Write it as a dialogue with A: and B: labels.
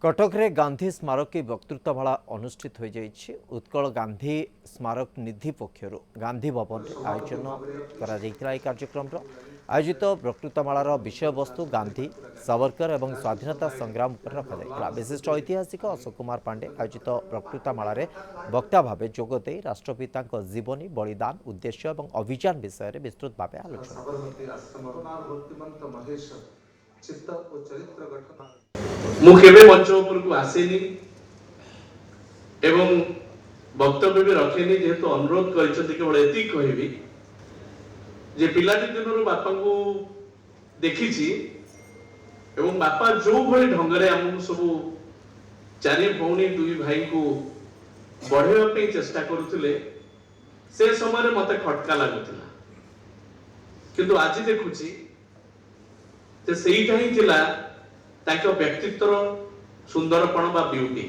A: कटक रे गांधी स्मारक की वक्तृत्वमाला अनुष्ठित हो जाइछि। उत्कल गांधी स्मारक निधि पक्षर गांधी भवन रे आयोजन करा जायतिला। कार्यक्रम आयोजित वक्तृत्वमालार विषय वस्तु गांधी सावरकर एवं स्वाधीनता संग्राम पर रखा जायतिला। विशिष्ट ऐतिहासिक अशोक कुमार पांडे आयोजित वक्तृत्वमाला रे वक्ता भावे जोगदे राष्ट्रपिता जीवनी बलिदान उद्देश्य और अभियान विषय में विस्तृत भाव आलोचना
B: मु केबे मंच ऊपर को आसेनी एवं वक्तव्य भी रखेनी जेहेतु अनुरोध करछथि केवल एति कहबी जे पिलाटी दिनरो बापा को देखिछि एवं बापा जो भली ढंगरे हम सब चारि भौणी दुई भाई को बढ़ेवा पे चेष्टा करूथिले से समय रे मते खटका लागुथिला किंतु आज देखुछि ते सेईटा ही थिला ताके व्यक्तित्वर सुंदरपण बा ब्यूटी।